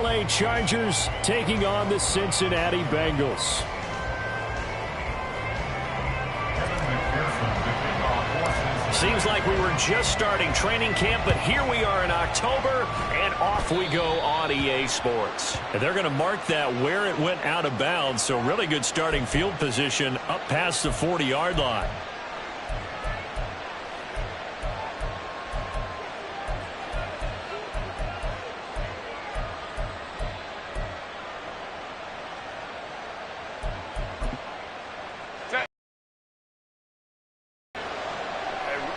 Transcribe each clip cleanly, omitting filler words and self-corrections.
L.A. Chargers taking on the Cincinnati Bengals. Seems like we were just starting training camp, but here we are in October, and off we go on EA Sports. And they're going to mark that where it went out of bounds, so really good starting field position up past the 40-yard line.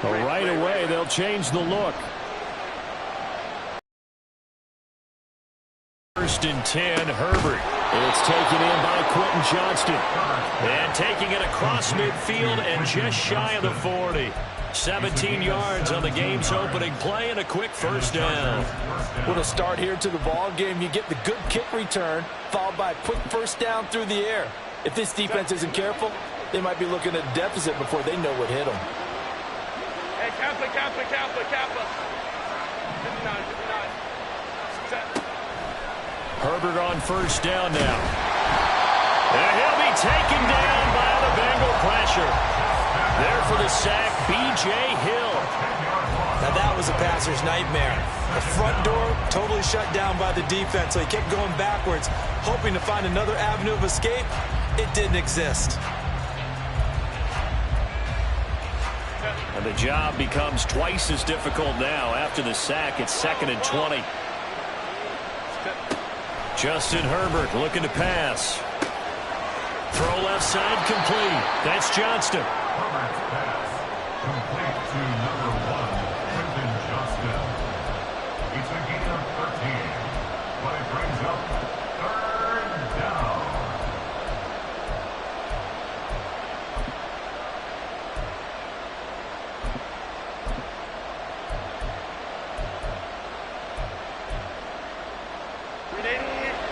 Right away, they'll change the look. 1st and 10, Herbert. It's taken in by Quentin Johnston. And taking it across midfield and just shy of the 40. 17 yards on the game's opening play and a quick first down. With a start here to the ball game, you get the good kick return, followed by a quick first down through the air. If this defense isn't careful, they might be looking at a deficit before they know what hit them. Hey, Kappa. 59. Herbert on first down now. And he'll be taken down by the Bengal pressure. There for the sack, B.J. Hill. Now that was a passer's nightmare. The front door totally shut down by the defense, so he kept going backwards, hoping to find another avenue of escape. It didn't exist. And the job becomes twice as difficult now. After the sack, it's 2nd and 20. Justin Herbert looking to pass. Throw left side complete. That's Johnston. Herbert's pass complete to number 1, Quentin Johnston. It's a gain of 13, but it brings up 3rd down.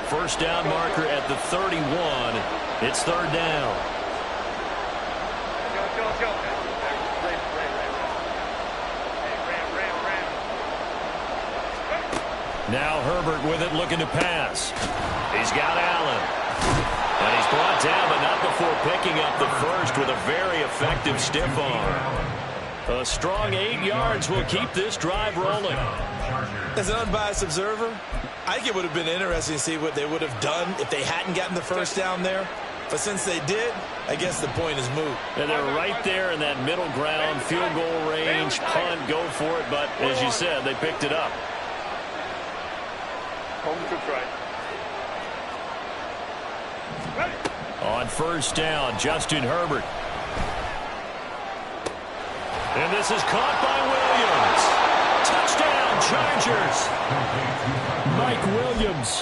First down marker at the 31. It's 3rd down. Go. Now Herbert with it, looking to pass. He's got Allen. And he's brought down, but not before picking up the first with a very effective stiff arm. A strong 8 yards will keep this drive rolling. As an unbiased observer, I think it would have been interesting to see what they would have done if they hadn't gotten the first down there. But since they did, I guess the point is moot. And they're right there in that middle ground, field goal range, punt, go for it. But as you said, they picked it up. Home to try. On first down, Justin Herbert. And this is caught by Williams. Touchdown, Chargers. Mike Williams,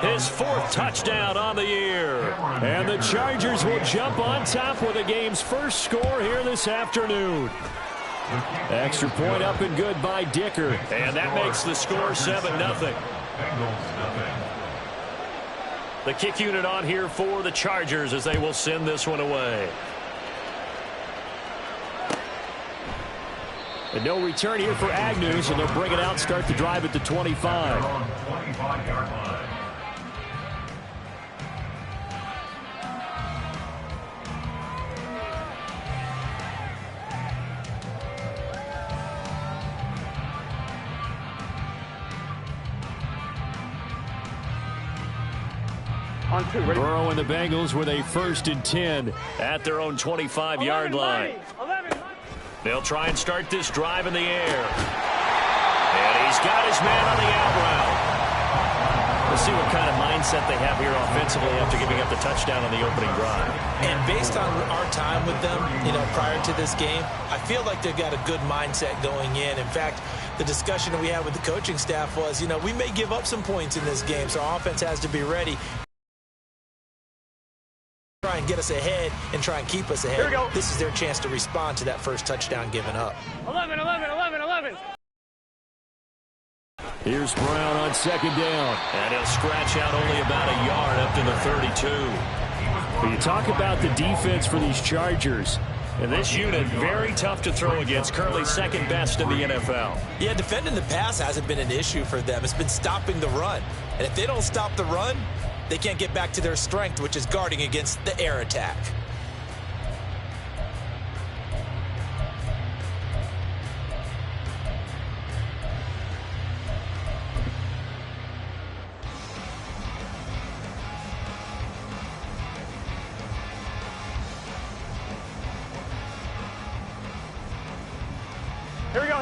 his 4th touchdown on the year. And the Chargers will jump on top with the game's first score here this afternoon. Extra point up and good by Dicker. And that makes the score 7-0. The kick unit on here for the Chargers as they will send this one away. And no return here for Agnew, so they'll bring it out, start the drive at the 25. Burrow and the Bengals with a 1st and 10 at their own 25-yard line. They'll try and start this drive in the air. And he's got his man on the out route. We'll see what kind of mindset they have here offensively after giving up the touchdown on the opening drive. And based on our time with them, prior to this game, I feel like they've got a good mindset going in. In fact, the discussion that we had with the coaching staff was, we may give up some points in this game, so our offense has to be ready. Try and get us ahead and try and keep us ahead. Here we go. This is their chance to respond to that first touchdown given up. 11. Here's Brown on 2nd down. And he'll scratch out only about a yard up to the 32. When you talk about the defense for these Chargers, and this unit, very tough to throw against, currently 2nd best in the NFL. Yeah, defending the pass hasn't been an issue for them. It's been stopping the run. And if they don't stop the run, they can't get back to their strength, which is guarding against the air attack.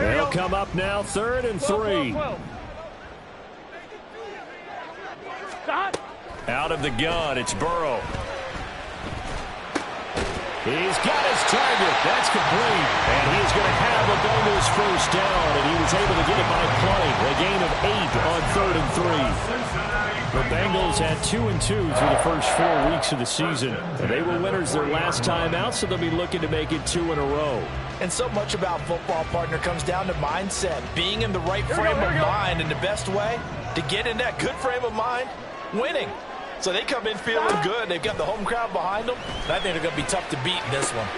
They'll come up now, 3rd and 3. Out of the gun, it's Burrow. He's got his target. That's complete. And he's going to have a Bengals first down, and he was able to get it by play. A gain of 8 on 3rd and 3. The Bengals had 2-2 through the first 4 weeks of the season. They were winners their last time out, so they'll be looking to make it 2 in a row. And so much about football, partner, comes down to mindset. Being in the right frame of mind, and the best way to get in that good frame of mind, winning. So they come in feeling good. They've got the home crowd behind them. And I think they're going to be tough to beat in this one.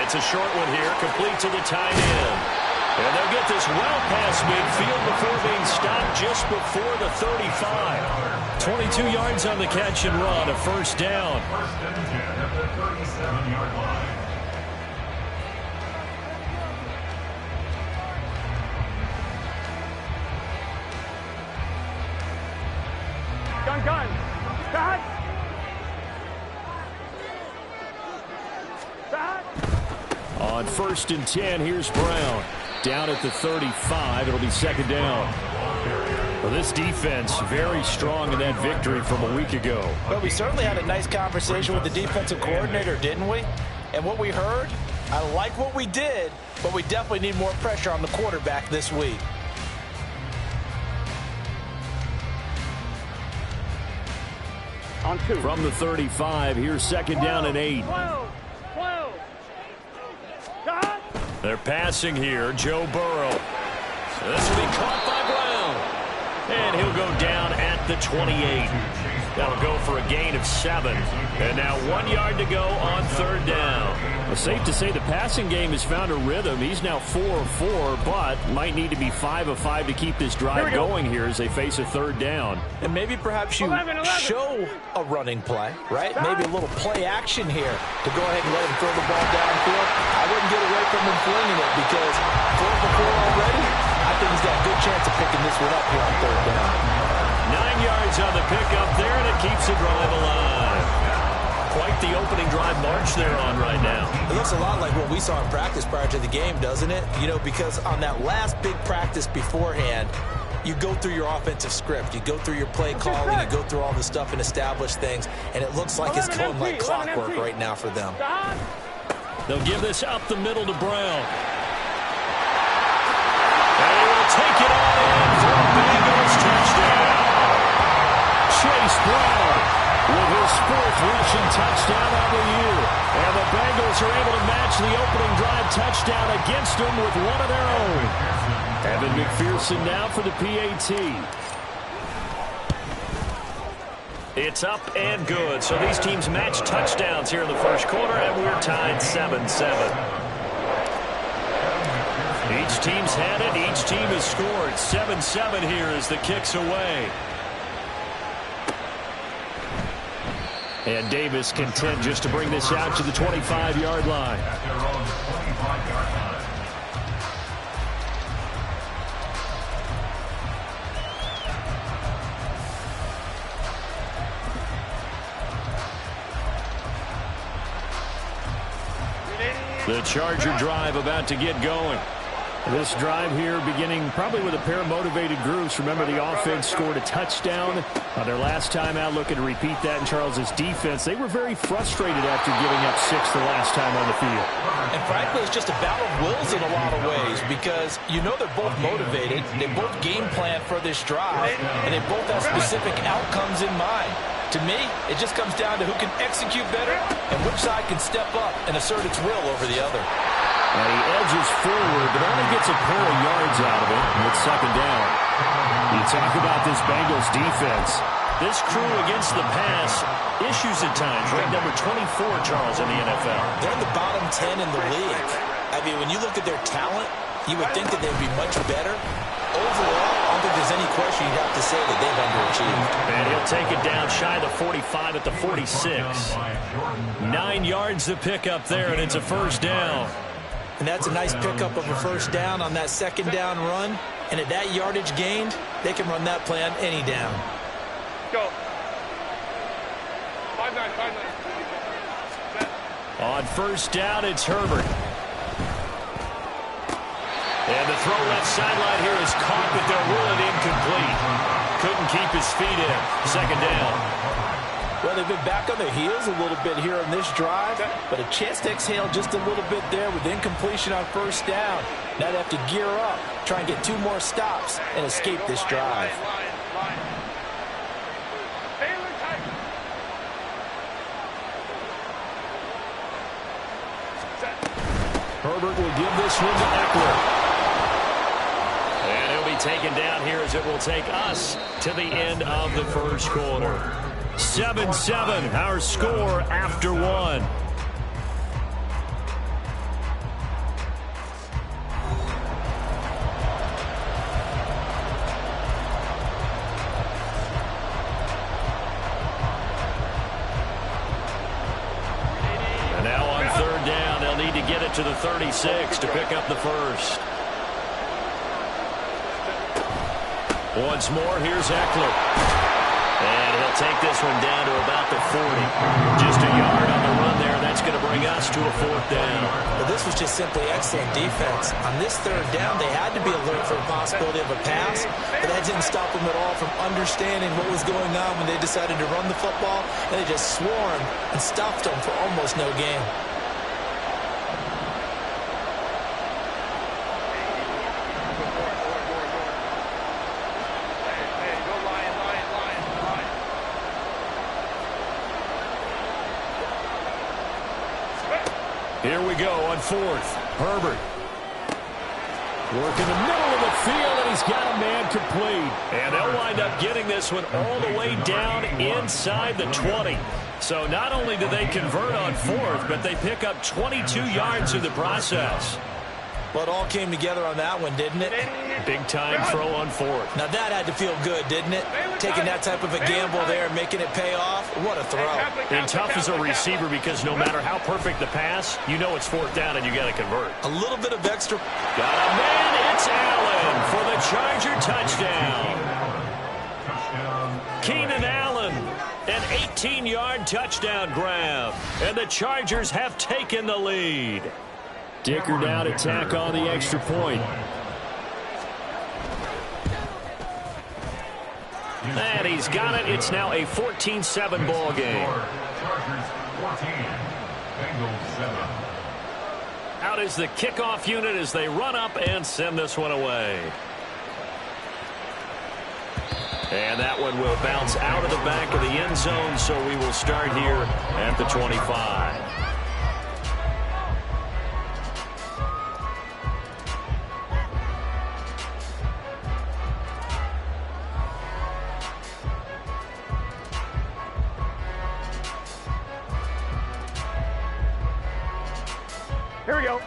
It's a short one here, complete to the tight end. And they'll get this well past midfield before being stopped just before the 35. 22 yards on the catch and run, a first down. First and 10 at the 37-yard line. Gun. Back. On 1st and 10, here's Brown. Down at the 35, it'll be 2nd down. Well, this defense very strong in that victory from a week ago. Well, we certainly had a nice conversation with the defensive coordinator, didn't we? And what we heard, I like what we did, but we definitely need more pressure on the quarterback this week. On 2. From the 35, here's 2nd down and 8. 12. They're passing here, Joe Burrow. This will be caught by Brown. And he'll go down at the 28. That'll go for a gain of 7. And now 1 yard to go on 3rd down. Well, safe to say the passing game has found a rhythm. He's now 4 of 4, but might need to be 5 of 5 to keep this drive going here as they face a 3rd down. And maybe perhaps you 11. show a running play, right? Maybe a little play action here to go ahead and let him throw the ball downfield. I wouldn't get away from him flinging it because 4 for 4 already. I think he's got a good chance of picking this one up here on 3rd down. 9 yards on the pickup there, and it keeps the drive alive. Quite the opening drive march they're on right now. It looks a lot like what we saw in practice prior to the game, doesn't it? You know, because on that last big practice beforehand, you go through your offensive script. You go through your play calling. You go through all the stuff and establish things. And it looks like it's going like clockwork right now for them. They'll give this up the middle to Brown. And he will take it on in for a Bengals touchdown. Chase Brown with his 4th rushing touchdown of the year. And the Bengals are able to match the opening drive touchdown against them with one of their own. Evan McPherson now for the PAT. It's up and good. So these teams match touchdowns here in the first quarter, and we're tied 7-7. Each team's had it. Each team has scored. 7-7 here as the kick's away. And Davis content just to bring this out to the 25-yard line. At their own 25-yard line. The Charger drive about to get going. This drive here beginning probably with a pair of motivated groups. Remember, the offense scored a touchdown on their last time out, looking to repeat that in Charles's defense. They were very frustrated after giving up 6 the last time on the field. And frankly, it's just a battle of wills in a lot of ways because you know they're both motivated. They both game plan for this drive, and they both have specific outcomes in mind. To me, it just comes down to who can execute better and which side can step up and assert its will over the other. And he edges forward, but only gets a pair of yards out of it, and it's 2nd down. You talk about this Bengals defense. This crew against the pass, issues at times. Ranked number 24, Charles, in the NFL. They're in the bottom 10 in the league. I mean, when you look at their talent, you would think that they'd be much better. Overall, on don't think there's any question you'd have to say that they've underachieved. And he'll take it down shy of the 45 at the 46. 9 yards to pick up there, and it's a first down. And that's a nice pickup of a first down on that second down run. And at that yardage gained, they can run that play on any down. Go. 5-9. On first down, it's Herbert. And the throw left sideline here is caught, but they'll rule it incomplete. Couldn't keep his feet in. Second down. Well, they've been back on their heels a little bit here on this drive, but a chance to exhale just a little bit there with incompletion on first down. Now they have to gear up, try and get 2 more stops, and escape this drive. Herbert will give this one to Eckler. And he'll be taken down here as it will take us to the end of the first quarter. 7-7, our score after 1. And now on third down, they'll need to get it to the 36 to pick up the first. Once more, here's Eckler. And he'll take this one down to about the 40. Just a yard on the run there. That's going to bring us to a fourth down. Well, this was just simply excellent defense. On this third down, they had to be alert for the possibility of a pass, but that didn't stop them at all from understanding what was going on when they decided to run the football, and they just swarmed and stopped them for almost no gain. Here we go on fourth. Herbert. Work in the middle of the field, and he's got a man complete. And they'll wind up getting this one all the way down inside the 20. So not only do they convert on fourth, but they pick up 22 yards in the process. Well, it all came together on that one, didn't it? Big time throw on fourth. Now that had to feel good, didn't it? Taking that type of a gamble there and making it pay off. What a throw. And tough as a receiver because no matter how perfect the pass, you know it's fourth down and you got to convert. A little bit of extra. Got a man. It's Allen for the Charger touchdown. Keenan Allen, an 18-yard touchdown grab. And the Chargers have taken the lead. Dicker down to tack on the extra point. And he's got it. It's now a 14-7 ball game. Chargers 14, Bengals 7. Out is the kickoff unit as they run up and send this one away. And that one will bounce out of the back of the end zone, so we will start here at the 25. Here we go.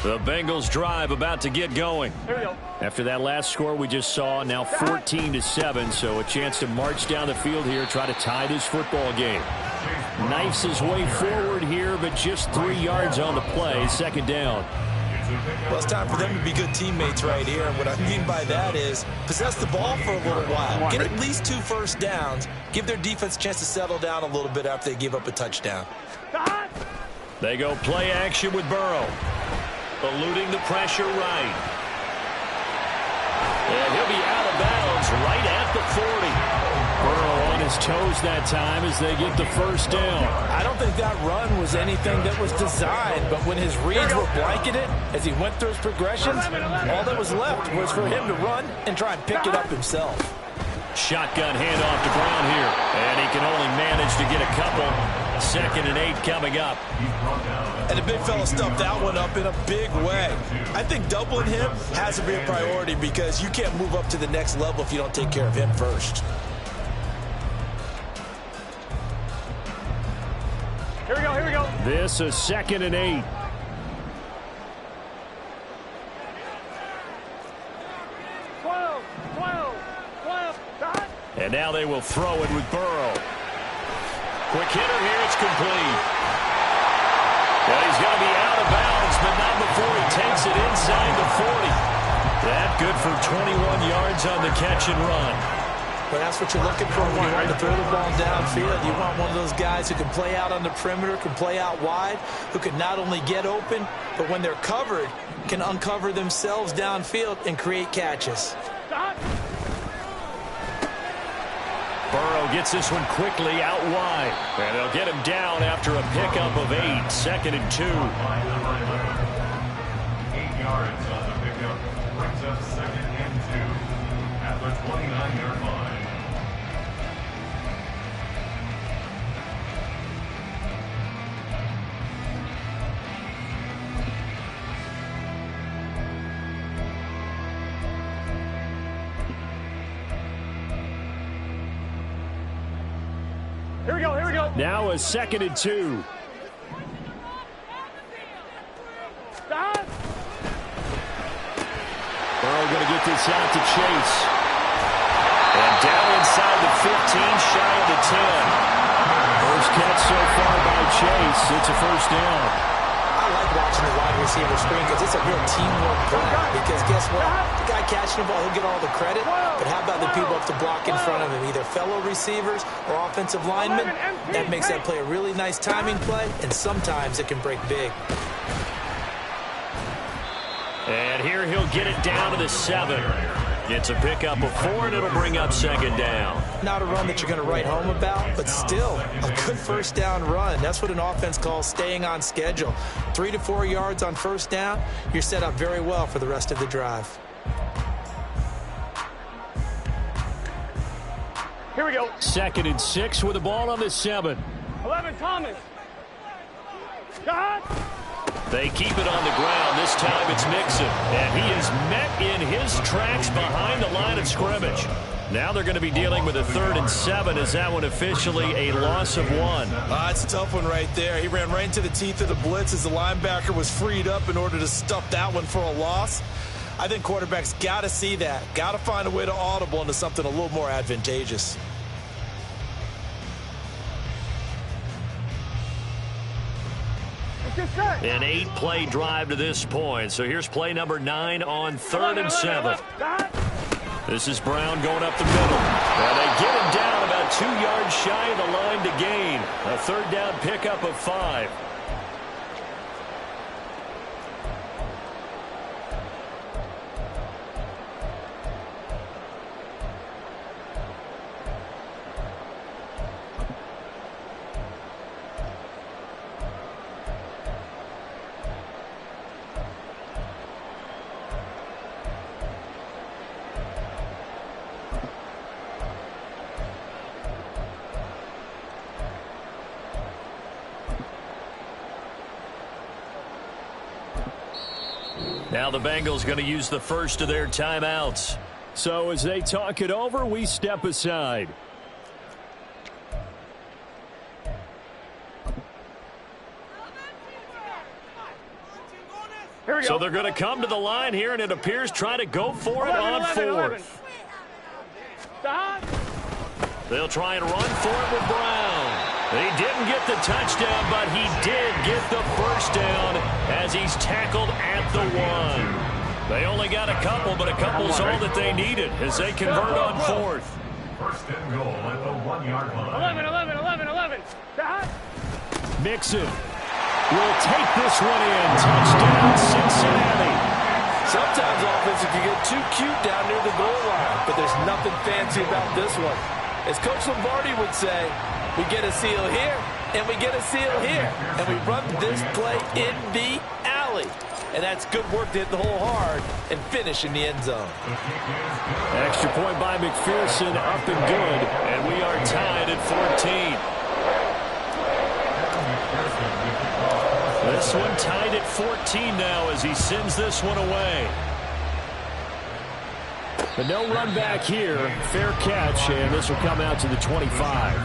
The Bengals drive about to get going. Here we go. After that last score we just saw, now 14-7, so a chance to march down the field here, try to tie this football game. Knifes his way forward here, but just 3 yards on the play, second down. Well, it's time for them to be good teammates right here. And what I mean by that is possess the ball for a little while. Get at least 2 first downs. Give their defense a chance to settle down a little bit after they give up a touchdown. They go play action with Burrow. Eluding the pressure right. And he'll be out of bounds right at the 40. Burrow on his toes that time as they get the first down. I don't think that run was anything that was designed, but when his reads were blanketed as he went through his progressions, all that was left was for him to run and try and pick it up himself. Shotgun handoff to Brown here. And he can only manage to get a couple. 2nd and 8 coming up. And the big fella stuffed that one up in a big way. I think doubling him has to be a priority because you can't move up to the next level if you don't take care of him first. Here we go, here we go. This is 2nd and 8. And now they will throw it with Burrow. Quick hitter here. It's complete. Well, he's going to be out of bounds, but not before he takes it inside the 40. That good for 21 yards on the catch and run. Well, that's what you're looking for when you want to throw the ball downfield. You want one of those guys who can play out on the perimeter, can play out wide, who can not only get open, but when they're covered, can uncover themselves downfield and create catches. Burrow gets this one quickly out wide. And they'll get him down after a pickup of 8, 2nd and 2. 8 yards on the pickup. Brings up 2nd and 2 at the 29-yard line. Here we go, here we go. Now a 2nd and 2. Stop. Burrow going to get this out to Chase. And down inside the 15, shy of the 10. First catch so far by Chase. It's a first down. I like watching the wide receiver screen because it's a real teamwork play. Because guess what? The guy catching the ball, he'll get all the credit. But how about the people up to block in front of him? Either fellow receivers or offensive linemen. That makes that play a really nice timing play, and sometimes it can break big. And here he'll get it down to the 7. It's a pickup of 4, and it'll bring up 2nd down. Not a run that you're going to write home about, but still a good first down run. That's what an offense calls staying on schedule. 3 to 4 yards on first down, you're set up very well for the rest of the drive. Here we go. 2nd and 6 with the ball on the 7. 11, Thomas. God. They keep it on the ground. This time it's Mixon. And he is met in his tracks behind the line of scrimmage. Now they're going to be dealing with a 3rd and 7. Is that one officially a loss of 1? It's a tough one right there. He ran right into the teeth of the blitz as the linebacker was freed up in order to stuff that one for a loss. I think quarterbacks got to see that. Got to find a way to audible into something a little more advantageous. An 8-play drive to this point. So here's play number 9 on 3rd and 7. This is Brown going up the middle. And they get him down about 2 yards shy of the line to gain. A 3rd down pickup of 5. Now the Bengals going to use the first of their timeouts. So as they talk it over, we step aside. Here we go. So they're going to come to the line here, and it appears try to go for it on 4th. Stop. They'll try and run for it with Brown. He didn't get the touchdown, but he did get the first down as he's tackled at the 1. They only got a couple, but a couple's all that they needed as they convert on 4th. First and goal at the 1-yard line. 11. Stop. Mixon will take this one in. Touchdown, Cincinnati. Sometimes offenses can get too cute down near the goal line, but there's nothing fancy about this one. As Coach Lombardi would say, we get a seal here, and we get a seal here, and we run this play in the alley. And that's good work to hit the hole hard and finish in the end zone. Extra point by McPherson, up and good, and we are tied at 14. This one tied at 14 now as he sends this one away. But no run back here. Fair catch, and this will come out to the 25.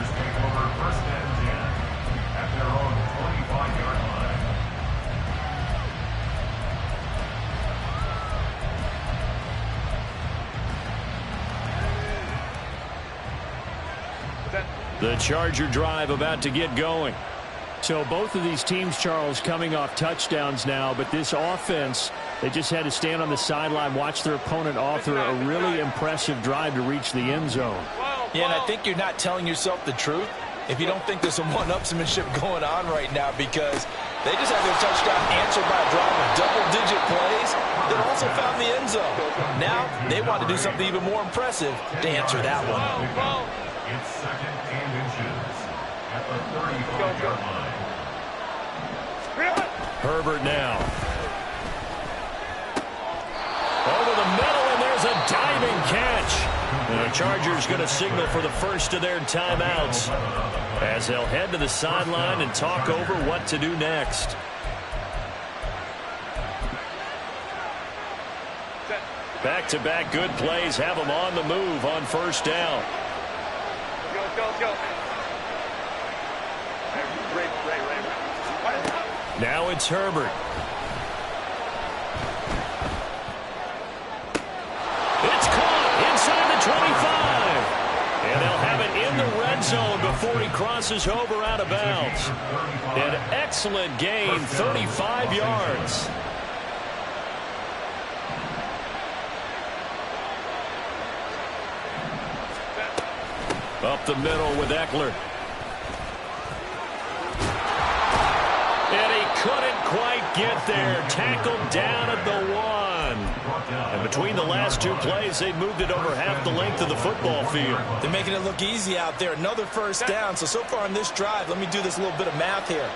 The Charger drive about to get going. So both of these teams, Charles, coming off touchdowns now, but this offense, they just had to stand on the sideline, watch their opponent author a really impressive drive to reach the end zone. Yeah, and I think you're not telling yourself the truth if you don't think there's some one-upsmanship going on right now, because they just had their touchdown answered by a drive of double-digit plays that also found the end zone. Now they want to do something even more impressive to answer that one. It's second and inches at the 35-yard line. Herbert now. Over the middle, and there's a diving catch. And the Chargers going to signal for the first of their timeouts as they'll head to the sideline and talk over what to do next. Back-to-back good plays have them on the move on first down. Let's go. Now it's Herbert. It's caught inside the 25. And they'll have it in the red zone before he crosses over out of bounds. An excellent gain, 35 yards. Up the middle with Eckler. And he couldn't quite get there. Tackled down at the 1. And between the last two plays, they moved it over half the length of the football field. They're making it look easy out there. Another first down. So far on this drive, let me do this little bit of math here.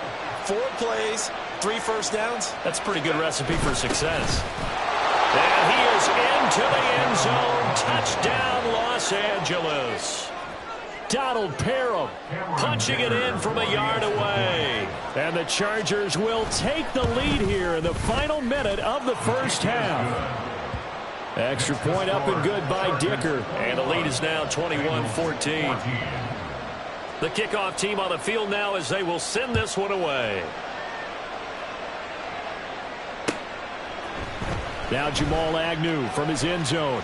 4 plays, 3 first downs. That's a pretty good recipe for success. And he is into the end zone. Touchdown, Los Angeles. Donald Parham punching it in from a yard away. And the Chargers will take the lead here in the final minute of the first half. Extra point up and good by Dicker. And the lead is now 21-14. The kickoff team on the field now as they will send this one away. Now Jamal Agnew from his end zone.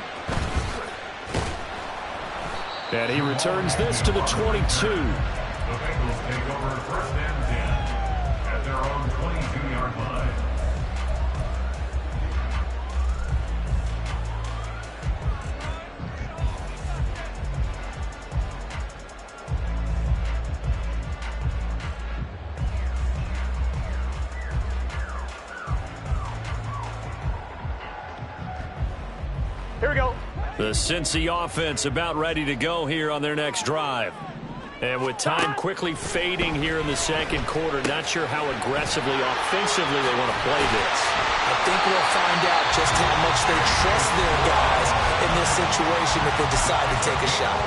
And he returns this to the 22. The Bengals take over first and 10 at their own 22-yard line. Here we go. The Cincy offense about ready to go here on their next drive. And with time quickly fading here in the second quarter, not sure how aggressively, offensively they want to play this. I think we'll find out just how much they trust their guys in this situation if they decide to take a shot.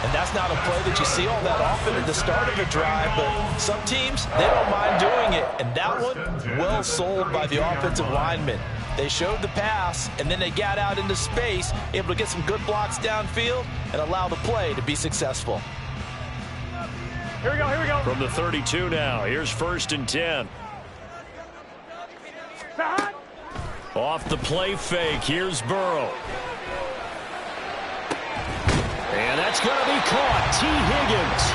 And that's not a play that you see all that often at the start of a drive, but some teams, they don't mind doing it. And that one, well sold by the offensive lineman. They showed the pass, and then they got out into space, able to get some good blocks downfield and allow the play to be successful. Here we go. From the 32 now, here's first and 10. Off the play fake, here's Burrow. And that's going to be caught. T. Higgins.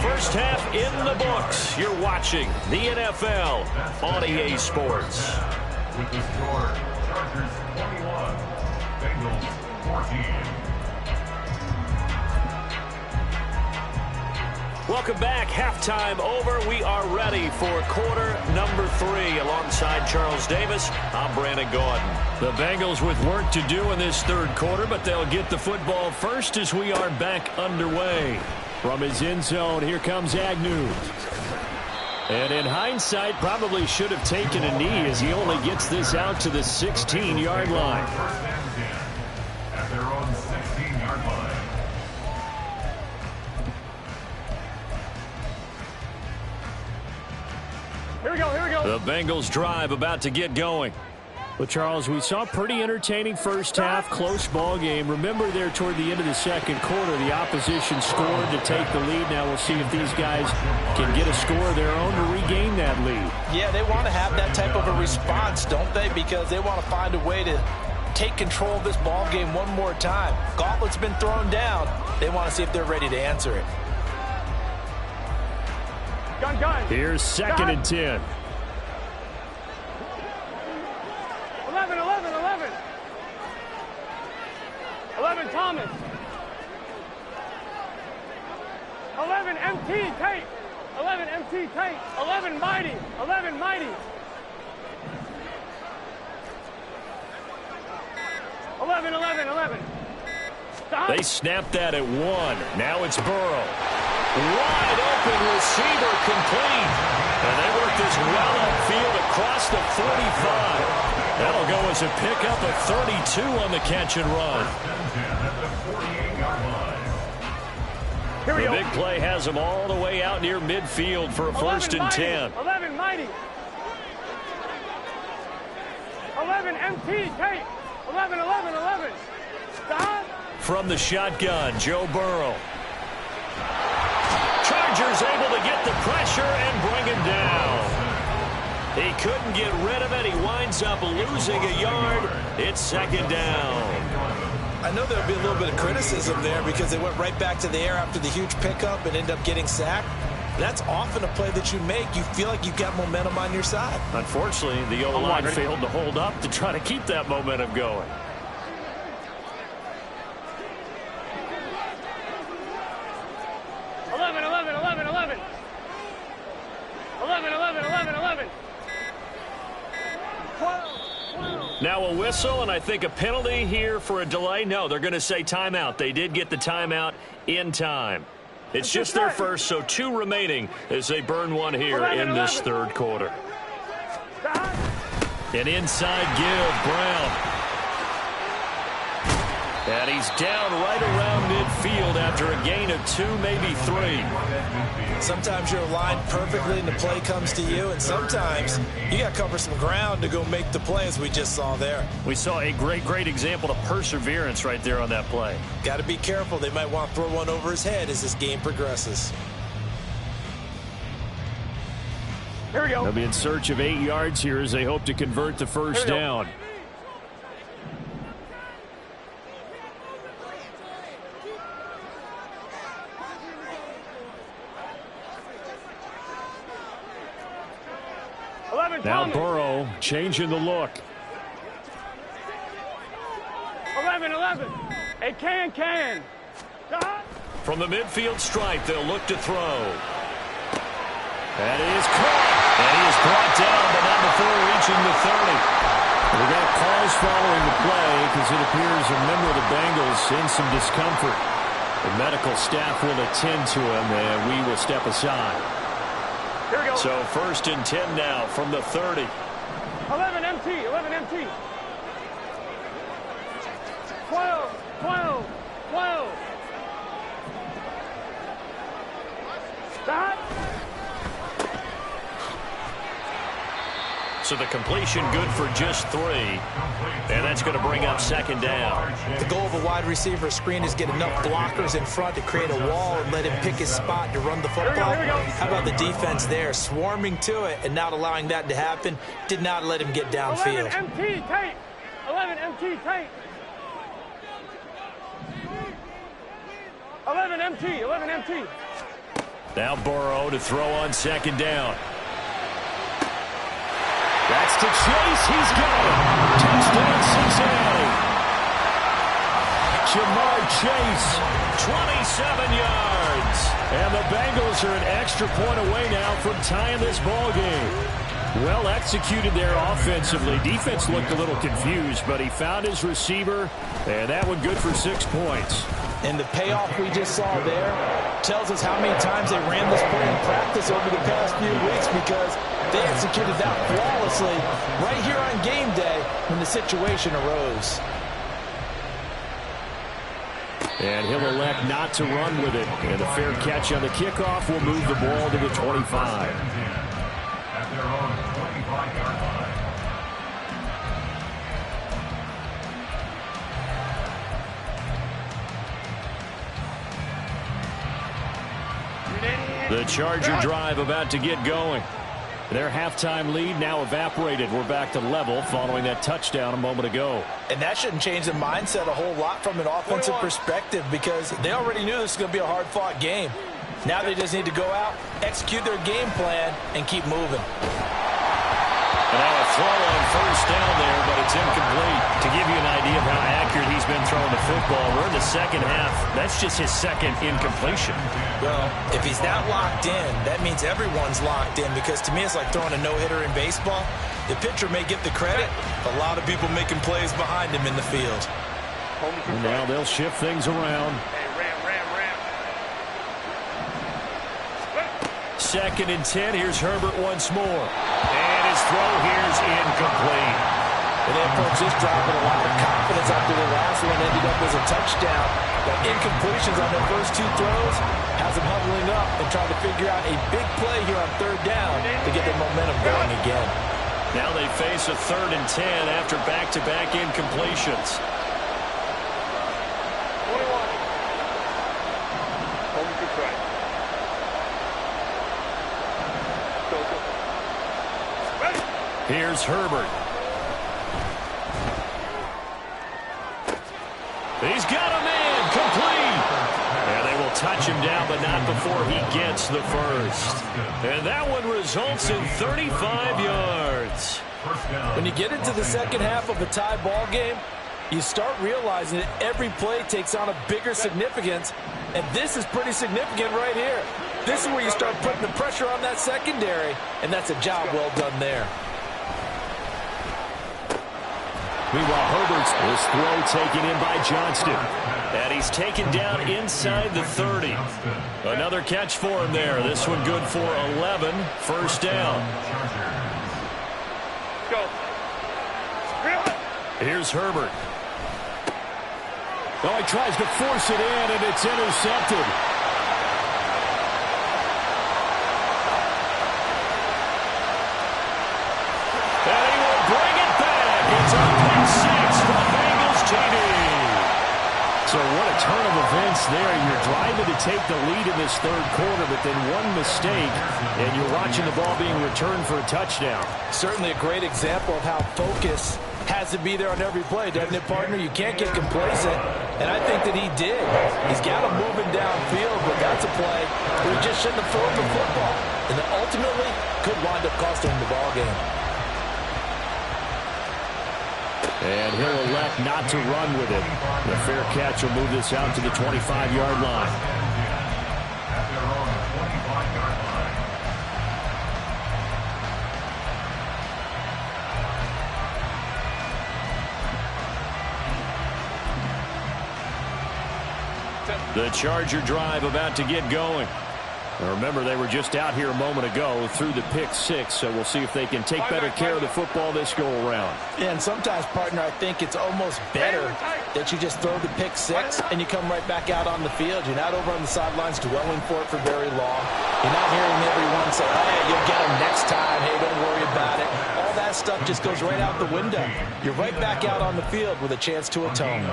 First half in the books. You're watching the NFL on EA Sports. With the score, Chargers 21, Bengals 14. Welcome back. Halftime over. We are ready for quarter number 3. Alongside Charles Davis, I'm Brandon Gordon. The Bengals with work to do in this third quarter, but they'll get the football first as we are back underway. From his end zone, here comes Agnew. And in hindsight, probably should have taken a knee as he only gets this out to the 16-yard line. First and 10 at their own 16-yard line. Here we go. The Bengals drive about to get going. Well, Charles, we saw a pretty entertaining first half, close ball game. Remember there toward the end of the second quarter, the opposition scored to take the lead. Now we'll see if these guys can get a score of their own to regain that lead. Yeah, they want to have that type of a response, don't they? Because they want to find a way to take control of this ball game one more time. Gauntlet's been thrown down. They want to see if they're ready to answer it. Gun. Here's 2nd and 10. 11. 11 Thomas. 11 MT Tate. 11 MT Tate. 11 Mighty. 11 Mighty. 11. Stop. They snapped that at 1. Now it's Burrow. Wide open receiver complete. And they work this well upfield across the 45. That'll go as a pickup of 32 on the catch and run. Here we The go. big play has them all the way out near midfield for a 1st and 10. 11 Mighty. 11 MT Tate. 11. Stop. From the shotgun, Joe Burrow. Chargers able to get the pressure and bring him down. He couldn't get rid of it. He winds up losing a yard. It's 2nd down. I know there'll be a little bit of criticism there because they went right back to the air after the huge pickup and ended up getting sacked. That's often a play that you make. You feel like you've got momentum on your side. Unfortunately, the O-line failed to hold up to try to keep that momentum going. Now a whistle, and I think a penalty here for a delay. No, they're going to say timeout. They did get the timeout in time. It's just their first, so 2 remaining as they burn one here in this 3rd quarter. An inside give, Brown. And he's down right around midfield after a gain of 2, maybe 3. Sometimes you're aligned perfectly and the play comes to you, and sometimes you got to cover some ground to go make the play, as we just saw there. We saw a great example of perseverance right there on that play. Got to be careful. They might want to throw one over his head as this game progresses. Here we go. They'll be in search of 8 yards here as they hope to convert the first down. Now Burrow changing the look. 11. A can. From the midfield stripe, they'll look to throw. That is caught. And he is brought down, but not before reaching the 30. We got calls following the play because it appears a member of the Bengals in some discomfort. The medical staff will attend to him, and we will step aside. Here we go. So 1st and 10 now from the 30. 11 MT. 12. Stop. So the completion good for just 3. And that's going to bring up 2nd down. The goal of a wide receiver screen is get enough blockers in front to create a wall and let him pick his spot to run the football. Here we go. How about the defense there, swarming to it and not allowing that to happen? Did not let him get downfield. 11 MT Tate. 11 MT Tate. 11 MT. Now Burrow to throw on 2nd down. That's to Chase. He's got it. Touchdown, Cincinnati. Jamar Chase, 27 yards. and the Bengals are an extra point away now from tying this ball game. Well executed there offensively. Defense looked a little confused, but he found his receiver, and that one good for 6 points. And the payoff we just saw there tells us how many times they ran this play in practice over the past few weeks, because they executed that flawlessly right here on game day when the situation arose. And he'll elect not to run with it. And a fair catch on the kickoff will move the ball to the 25. At their own 25-yard line. The Charger drive about to get going. Their halftime lead now evaporated. We're back to level following that touchdown a moment ago. And that shouldn't change the mindset a whole lot from an offensive perspective because they already knew this was going to be a hard-fought game. Now they just need to go out, execute their game plan, and keep moving. And now a throw on first down there, but it's incomplete. To give you an idea of how accurate he's been throwing the football, we're in the second half. That's just his second incompletion. Well, if he's not locked in, that means everyone's locked in because to me it's like throwing a no-hitter in baseball. The pitcher may get the credit, a lot of people making plays behind him in the field. And now they'll shift things around. Second and 10. Here's Herbert once more. And his throw here is incomplete. And they approach this drive with a lot of confidence after the last one ended up as a touchdown. But incompletions on their first two throws has them huddling up and trying to figure out a big play here on third down to get their momentum going again. Now they face a 3rd and 10 after back-to-back incompletions. 21. Home to try. Here's Herbert. He's got a man complete. And they will touch him down, but not before he gets the first. And that one results in 35 yards. When you get into the second half of a tie ball game, you start realizing that every play takes on a bigger significance, and this is pretty significant right here. This is where you start putting the pressure on that secondary, and that's a job well done there. Meanwhile, Herbert's this throw taken in by Johnston. And he's taken down inside the 30. Another catch for him there. This one good for 11. First down. Go. Here's Herbert. Oh, he tries to force it in, and it's intercepted. And he will bring it back. It's a pick six for the Bengals TD. So what a turn of events there. You're driving to take the lead in this third quarter, but then one mistake, and you're watching the ball being returned for a touchdown. Certainly a great example of how focus has to be there on every play, doesn't it, partner? You can't get complacent, and I think that he did. He's got him moving downfield, but that's a play where he just shouldn't have thrown the football, and that ultimately could wind up costing him the ball game. And he'll elect not to run with it. The fair catch will move this out to the 25-yard line. At their own 25-yard line. The Charger drive about to get going. Now remember, they were just out here a moment ago through the pick six, so we'll see if they can take better care of the football this go-around. Yeah, and sometimes, partner, I think it's almost better that you just throw the pick six and you come right back out on the field. You're not over on the sidelines dwelling for it for very long. You're not hearing everyone say, hey, you'll get them next time. Hey, don't worry about it. All that stuff just goes right out the window. You're right back out on the field with a chance to atone.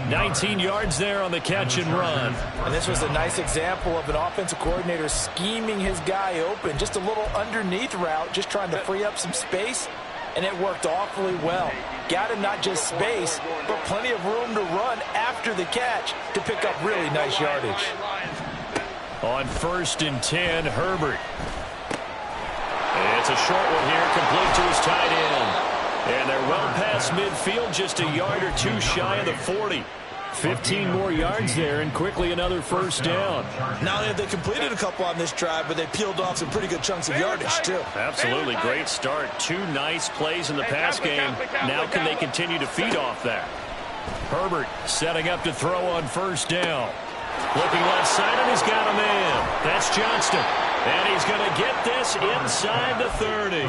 19 yards there on the catch and run. And this was a nice example of an offensive coordinator scheming his guy open. Just a little underneath route, just trying to free up some space, and it worked awfully well. Got him not just space, but plenty of room to run after the catch to pick up really nice yardage. On 1st and 10, Herbert. It's a short one here, complete to his tight end. And they're well past midfield, just a yard or two shy of the 40. 15 more yards there, and quickly another first down. Not only have they completed a couple on this drive, but they peeled off some pretty good chunks of yardage, too. Absolutely great start. 2 nice plays in the pass game. Now can they continue to feed off that? Herbert setting up to throw on first down. Looking left side, and he's got a man. That's Johnston. And he's going to get this inside the 30.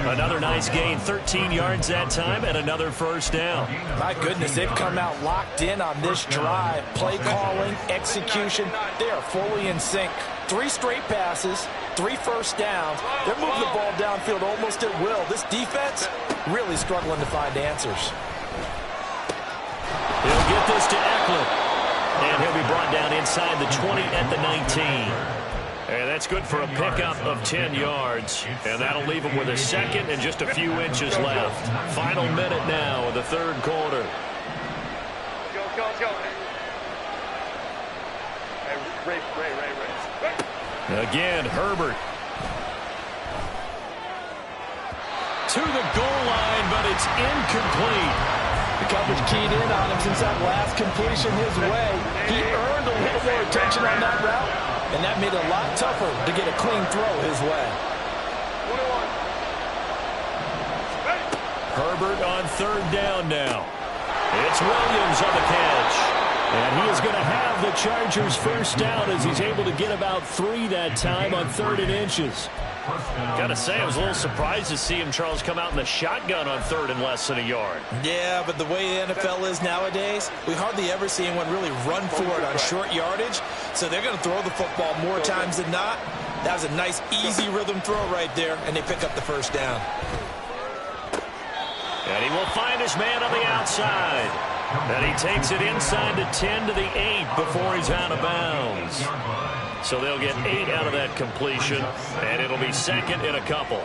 Another nice gain, 13 yards that time, and another first down. My goodness, they've come out locked in on this drive. Play calling, execution, they are fully in sync. 3 straight passes, 3 first downs. They're moving the ball downfield almost at will. This defense really struggling to find answers. He'll get this to Eckler. And he'll be brought down inside the 20 at the 19. And that's good for a pickup of 10 yards. And that'll leave them with a second and just a few inches left. Final minute now of the third quarter. Let's go. Ray. Again, Herbert. To the goal line, but it's incomplete. The coverage keyed in on him since that last completion his way. He earned a little more attention on that route, and that made it a lot tougher to get a clean throw his way. Herbert on third down now. It's Williams on the catch. And he is going to have the Chargers first down as he's able to get about 3 that time on 3rd and inches. Got to say, I was a little surprised to see him, Charles, come out in the shotgun on 3rd and less than a yard. Yeah, but the way the NFL is nowadays, we hardly ever see anyone really run for it on short yardage. So they're going to throw the football more times than not. That was a nice, easy rhythm throw right there, and they pick up the first down. And he will find his man on the outside. And he takes it inside the 10 to the 8 before he's out of bounds. So they'll get 8 out of that completion, and it'll be second and a couple.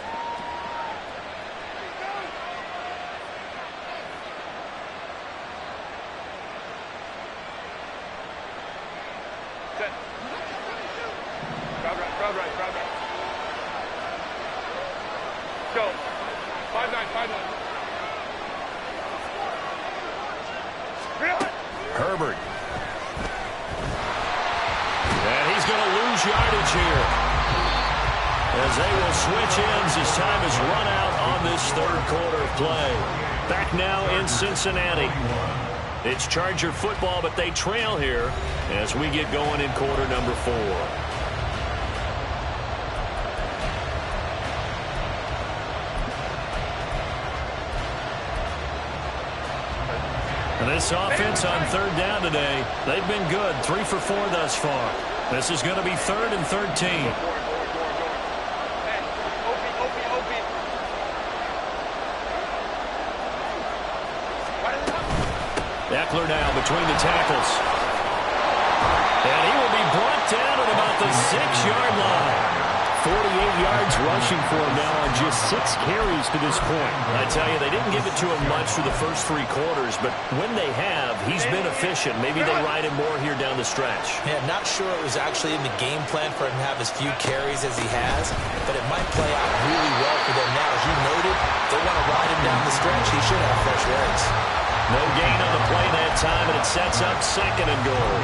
Crowd right. Go. 5-9. Herbert. And he's going to lose yardage here as they will switch ends as time is run out on this third quarter of play. Back now in Cincinnati. It's Charger football, but they trail here as we get going in quarter number 4. This offense on third down today, they've been good. 3 for 4 thus far. This is going to be 3rd and 13. Eckler now between the tackles. And he will be brought down at about the 6-yard line. 48 yards rushing for him now on just 6 carries to this point. I tell you, they didn't give it to him much through the first 3 quarters, but when they have, he's been efficient. Maybe they ride him more here down the stretch. Yeah, not sure it was actually in the game plan for him to have as few carries as he has, but it might play out really well for them now. As you noted, they want to ride him down the stretch. He should have fresh legs. No gain on the play that time, and it sets up 2nd and goal.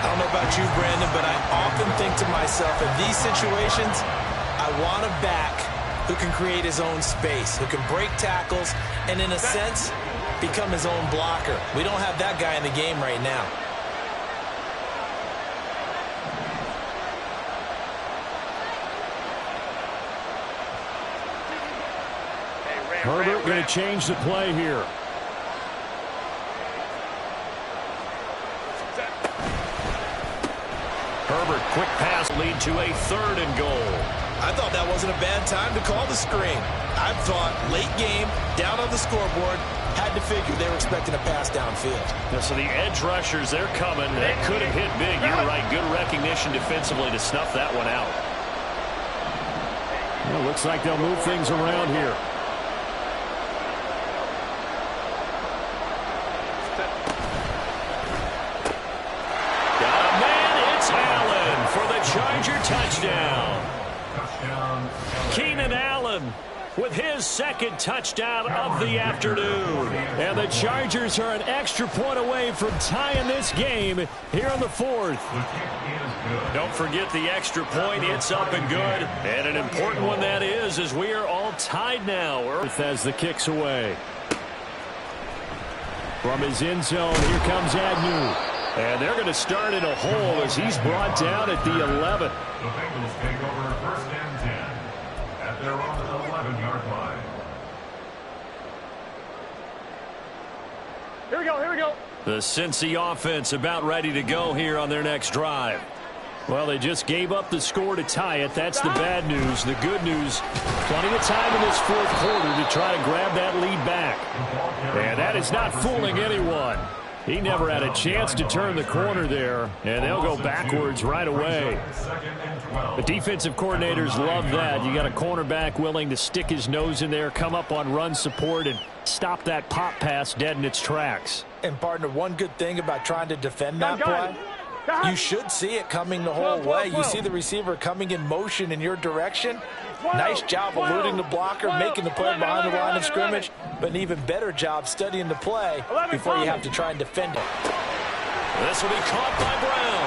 I don't know about you, Brandon, but I often think to myself, in these situations, I want a back who can create his own space, who can break tackles, and in a sense, become his own blocker. We don't have that guy in the game right now. Herbert going to change the play here. Herbert, quick pass lead to a 3rd and goal. I thought that wasn't a bad time to call the screen. I thought late game, down on the scoreboard, had to figure they were expecting a pass downfield. Yeah, so the edge rushers, they're coming. That could have hit big. You're right. Good recognition defensively to snuff that one out. Well, looks like they'll move things around here. Charger touchdown. Keenan Allen with his 2nd touchdown of the afternoon. And the Chargers are an extra point away from tying this game here in the 4th. Don't forget the extra point. It's up and good. And an important one that is, as we are all tied now. Earth as the kicks away. From his end zone, here comes Agnew. And they're going to start in a hole as he's brought down at the 11. The Bengals take over 1st and 10 at their own 11-yard line. Here we go. The Cincy offense about ready to go here on their next drive. Well, they just gave up the score to tie it. That's the bad news. The good news, plenty of time in this 4th quarter to try to grab that lead back. And that is not fooling anyone. He never had a chance to turn the corner there, and they'll go backwards right away. The defensive coordinators love that. You got a cornerback willing to stick his nose in there, come up on run support, and stop that pop pass dead in its tracks. And, partner, one good thing about trying to defend that play, you should see it coming the whole way. You see the receiver coming in motion in your direction. Nice job eluding the blocker, making the play behind the line of scrimmage, but an even better job studying the play before you have to try and defend it. This will be caught by Brown.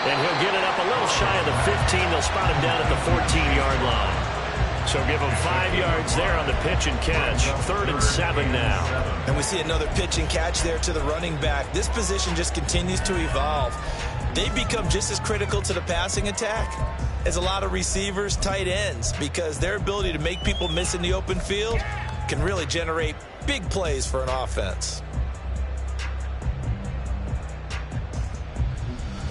And he'll get it up a little shy of the 15. They'll spot him down at the 14-yard line. So give him 5 yards there on the pitch and catch. 3rd and 7 now. And we see another pitch and catch there to the running back. This position just continues to evolve. They become just as critical to the passing attack as a lot of receivers, tight ends, because their ability to make people miss in the open field can really generate big plays for an offense.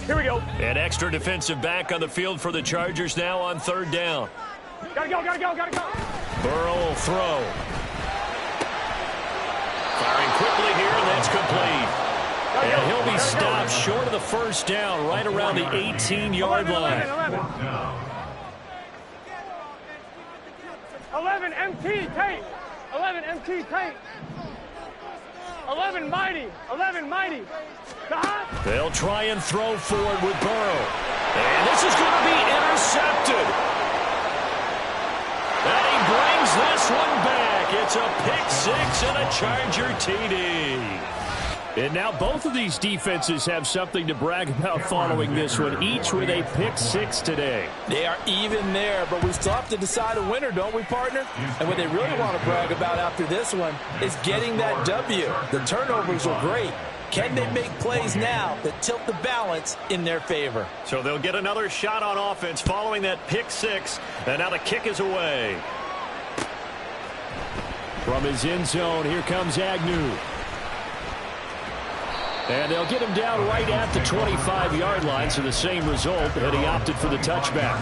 Here we go. An extra defensive back on the field for the Chargers now on 3rd down. Gotta go, gotta go, gotta go. Burrow will throw. Firing quickly here, and that's complete. And he'll be stopped short of the 1st down, right around the 18-yard line. 11 MT tape. 11 MT tape. 11 mighty. 11 mighty. They'll try and throw forward with Burrow. And this is going to be intercepted. And he brings this one back. It's a pick 6 and a Charger TD. And now both of these defenses have something to brag about following this one, each with a pick 6 today. They are even there, but we still have to decide a winner, don't we, partner? And what they really want to brag about after this one is getting that W. The turnovers were great. Can they make plays now that tilt the balance in their favor? So they'll get another shot on offense following that pick 6, and now the kick is away. From his end zone, here comes Agnew. And they'll get him down right at the 25-yard line, so the same result, and he opted for the touchback.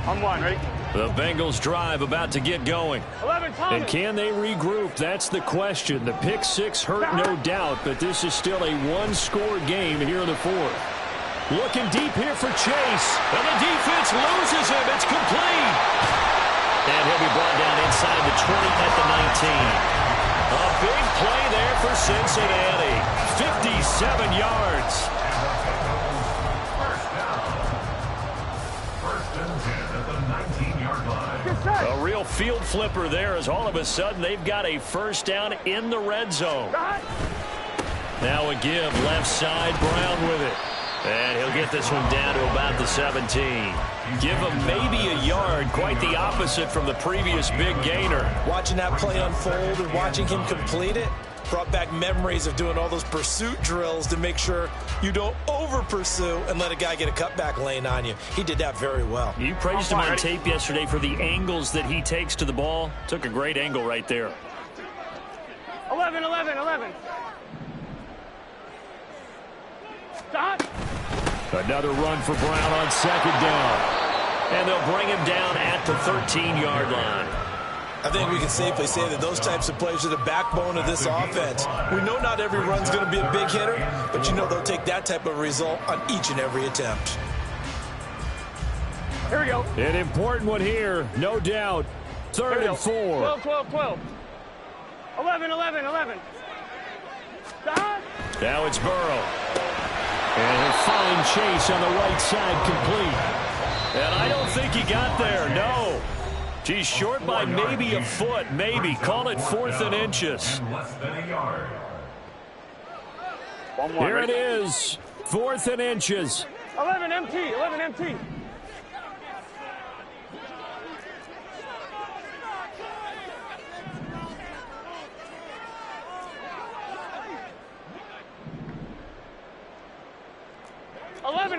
On 1, ready? The Bengals drive about to get going. 11 Thomas. And can they regroup? That's the question. The pick 6 hurt, no doubt, but this is still a one-score game here in the 4th. Looking deep here for Chase. And the defense loses him. It's complete. And he'll be brought down inside the 20 at the 19. A big play there for Cincinnati. 57 yards. First and 10 at the 19-yard line. A real field flipper there as all of a sudden they've got a 1st down in the red zone. Now a give left side, Brown with it. And he'll get this one down to about the 17. Give him maybe a yard, quite the opposite from the previous big gainer. Watching that play unfold and watching him complete it brought back memories of doing all those pursuit drills to make sure you don't over-pursue and let a guy get a cutback lane on you. He did that very well. You praised him on tape yesterday for the angles that he takes to the ball. Took a great angle right there. 11, 11, 11. Stop. Another run for Brown on 2nd down. And they'll bring him down at the 13-yard line. I think we can safely say that those types of plays are the backbone of this offense. We know not every run's going to be a big hitter, but you know they'll take that type of result on each and every attempt. Here we go. An important one here, no doubt. 3rd and 4. 12, 12, 12. 11, 11, 11. Stop. Now it's Burrow. And he'll find Chase on the right side, complete. And I don't think he got there, no. He's short by maybe a foot, maybe. Call it 4th and inches. And less than a yard. Here it is, 4th and inches. 11 MT, 11 MT.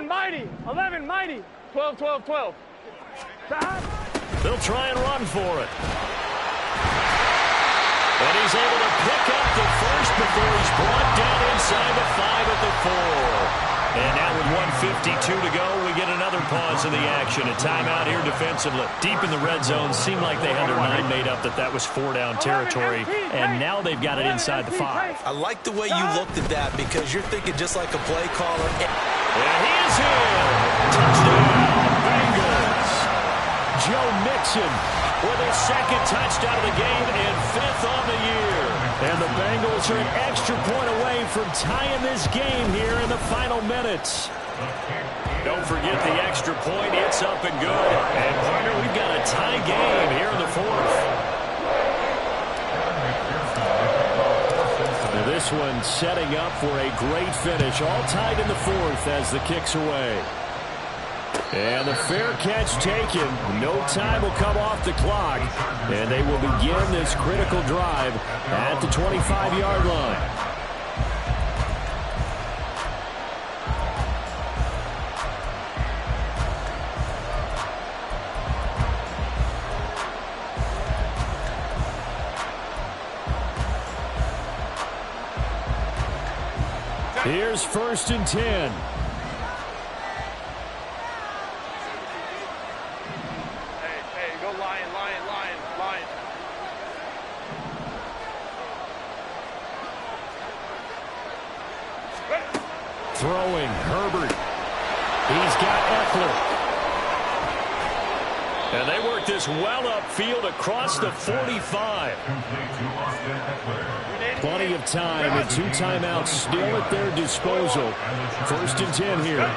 Mighty, 11 mighty, 12, 12, 12. Stop. They'll try and run for it. And he's able to pick up the first before he's brought down inside the 5 at the 4. And now with 1:52 to go, we get another pause in the action. A timeout here defensively. Deep in the red zone, seemed like they had their mind made up that was 4-down territory, and now they've got it inside the 5. I like the way you looked at that because you're thinking just like a play caller. And he is in. Touchdown, Bengals. Joe Mixon with his second touchdown of the game and 5th on the year. And the Bengals are an extra point away from tying this game here in the final minutes. Don't forget the extra point. It's up and good. And, partner, we've got a tie game here in the 4th. Now this one setting up for a great finish. All tied in the 4th as the kick's away. And the fair catch taken. No time will come off the clock. And they will begin this critical drive at the 25-yard line. Here's 1st and 10. Throwing, Herbert. He's got Eckler. And they work this well upfield across the 45. Plenty of time and 2 timeouts still at their disposal. 1st and 10 here.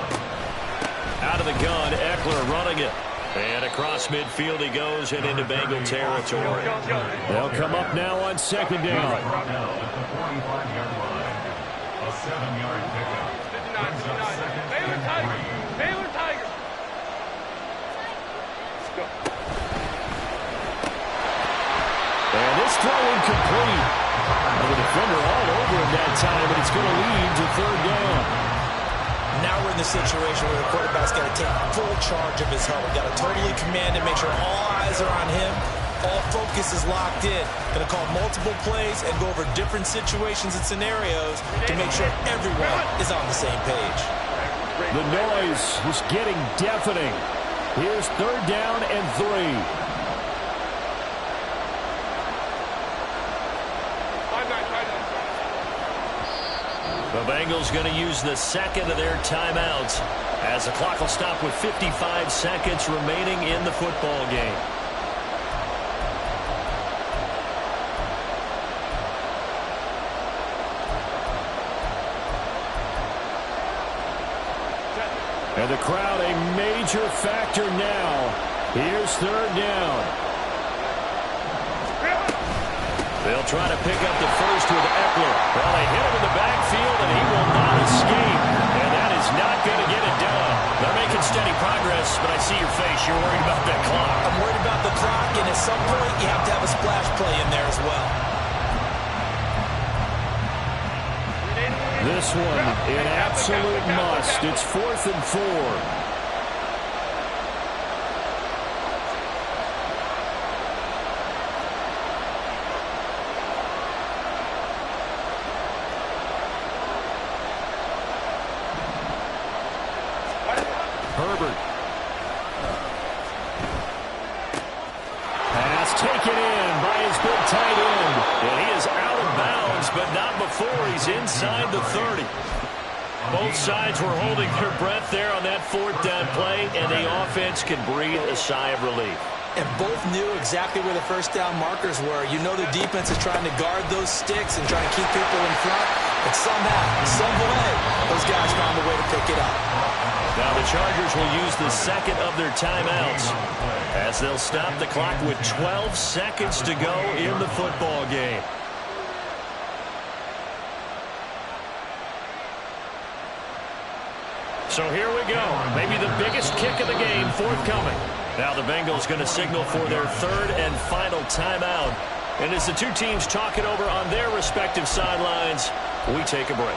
Out of the gun, Eckler running it. And across midfield he goes and into Bengal territory. They'll come up now on 2nd down. A 7-yard pickup. Baylor Tigers. And this throw incomplete. The defender all over him that time, but it's going to lead to 3rd down. Now we're in the situation where the quarterback's got to take full charge of his helmet. Got to totally command it, make sure all eyes are on him. All focus is locked in. Going to call multiple plays and go over different situations and scenarios to make sure everyone is on the same page. The noise is getting deafening. Here's 3rd down and 3. The Bengals going to use the second of their timeouts as the clock will stop with 55 seconds remaining in the football game. And the crowd a major factor now. Here's 3rd down. They'll try to pick up the first with Eckler. Well, they hit him in the backfield, and he will not escape. And that is not going to get it done. They're making steady progress, but I see your face. You're worried about that clock. I'm worried about the clock, and at some point, you have to have a splash play in there as well. This one, an absolute must. It's 4th and 4. Herbert. Pass taken in by his big tight end. And he is out of bounds, but not before he's inside the 30. Both sides were holding their breath there on that 4th down play, and the offense can breathe a sigh of relief. And both knew exactly where the 1st down markers were. You know the defense is trying to guard those sticks and trying to keep people in front. But somehow, some way, those guys found a way to pick it up. Now the Chargers will use the second of their timeouts as they'll stop the clock with 12 seconds to go in the football game. So here we go. Maybe the biggest kick of the game forthcoming. Now the Bengals going to signal for their 3rd and final timeout. And as the two teams talk it over on their respective sidelines, we take a break.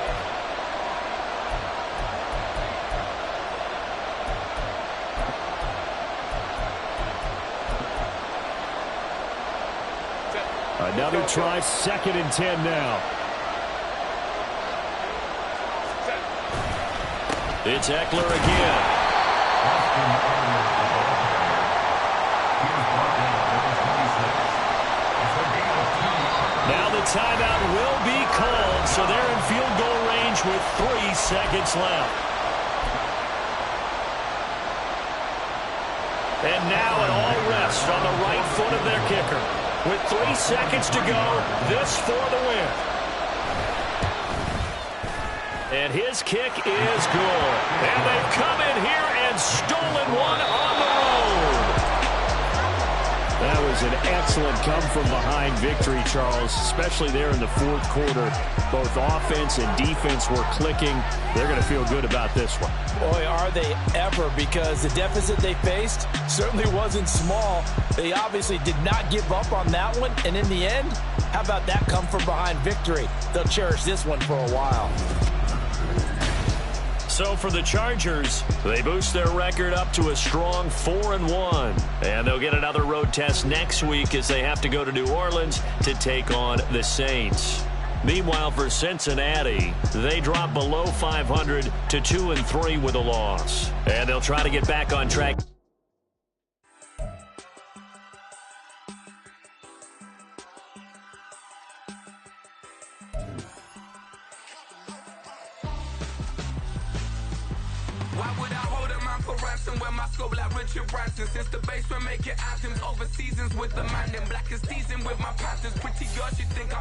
Another try, 2nd and 10 now. It's Eckler again. Now the timeout will be called, so they're in field goal range with 3 seconds left. And now it all rests on the right foot of their kicker. With 3 seconds to go, this for the win. And his kick is good. And they've come in here and stolen one on the road. That was an excellent come-from-behind victory, Charles, especially there in the fourth quarter. Both offense and defense were clicking. They're going to feel good about this one. Boy, are they ever, because the deficit they faced certainly wasn't small. They obviously did not give up on that one, and in the end, how about that come-from-behind victory? They'll cherish this one for a while. So for the Chargers, they boost their record up to a strong 4-1. And they'll get another road test next week as they have to go to New Orleans to take on the Saints. Meanwhile, for Cincinnati, they drop below 500 to 2-3 with a loss. And they'll try to get back on track. Why would I hold a man for ransom when my scope like Richard Branson? Since the basement making items over seasons with the man in black is teasing with my patterns. Pretty girl, she think I'm